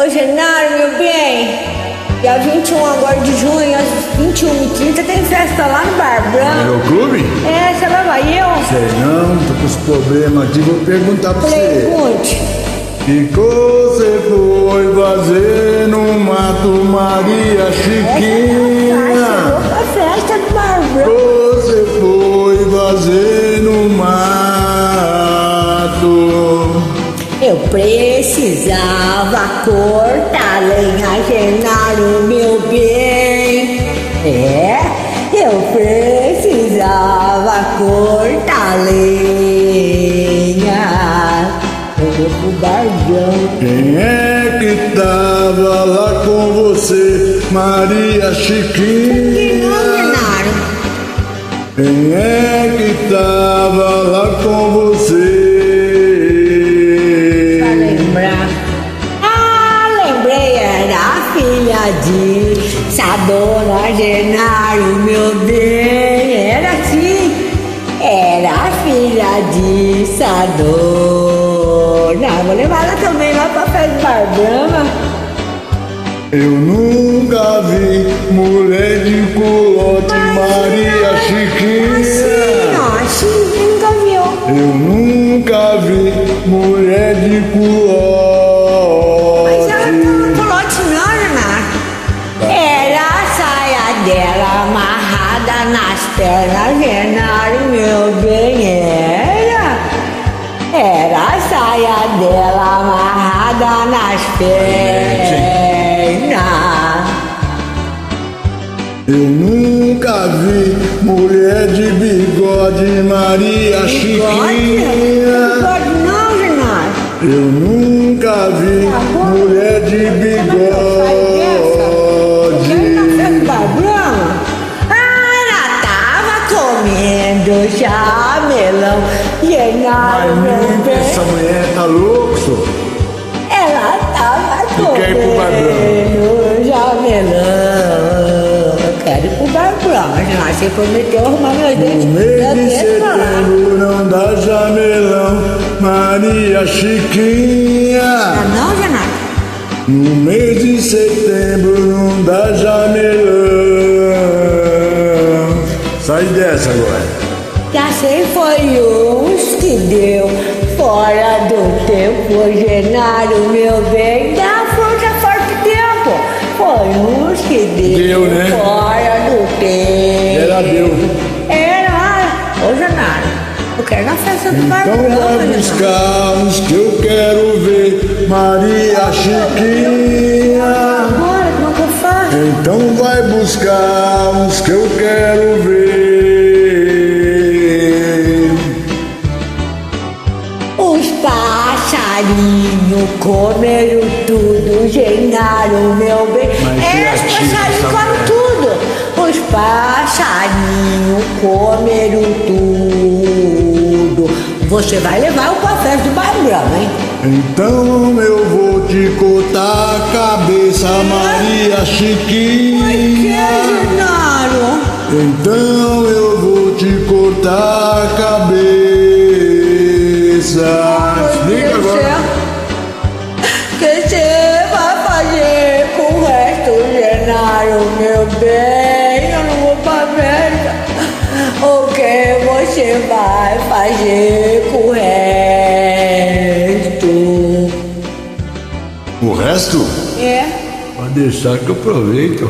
Ô Genaro, meu bem, dia 21 agora de junho, às 21h30 tem festa lá no Bar Branco. É o clube? É, você vai eu? Sei não, tô com os problemas aqui, vou perguntar pra você. Pergunte. O que você foi fazer no Mato Maria Chiquinha? Chegou pra festa do Bar Branco. Você foi fazer no mato. Eu precisava cortar lenha, Genaro, meu bem. É, eu precisava cortar lenha. Eu vou pro Bardão. Quem é que tava lá com você, Maria Chiquinha? Genaro. Quem é que tava lá com você? Lembrei, era a filha de Sadona, Genaro, meu bem. Era assim, era a filha de Sadona. Vou levar ela também lá pra festa do Bar Brahma. Eu nunca vi mulher de culote, Maria Chiquinha. Assim, nunca viu. Eu nunca vi mulher de culote. Mas ela tá no culote não, Renato. Era a saia dela amarrada nas pernas, Genaro, meu bem, era a saia dela amarrada nas pernas. Eu nunca vi mulher de bigode, Maria Chiquinha. Bigode não, Renato. Eu nunca vi mulher de bigode. Ela tava comendo jamelão, Genaro, meu bem. Essa mulher tá louco, senhor? Ela tava quer ir pro Bar comendo jamelão. Eu quero ir pro Bar Branco, mas você prometeu arrumar meus dentes. No mês de setembro não dá jamelão, Maria Chiquinha. Ah, não, Renato? No mês de setembro não dá jamelão. Sai dessa agora. Já sei, foi uns que deu fora do tempo, Genaro, meu bem. Da força, forte tempo. Foi uns que deu, né? fora do tempo. Era Deus. Era. Ô, Genaro, eu quero na festa do Bar Então Branco, vai Genaro. buscar os que eu quero ver, Maria Chiquinha. Agora, como é que eu faço? Então vai buscar os que eu quero ver. Os passarinhos comeram tudo, Genaro, meu bem. Mas Os criativo passarinhos essa comem mulher. tudo. Os passarinhos comeram tudo. Você vai levar o café do Bar Branco, hein? Então eu vou te cortar a cabeça, Maria Por que, Chiquinha. Genaro? Então eu vou te cortar a cabeça. Explica agora. O que você vai fazer com o resto, Genaro, meu bem? Eu não vou pra festa. O que você vai fazer com o resto? O resto? É? Pode deixar que eu aproveito.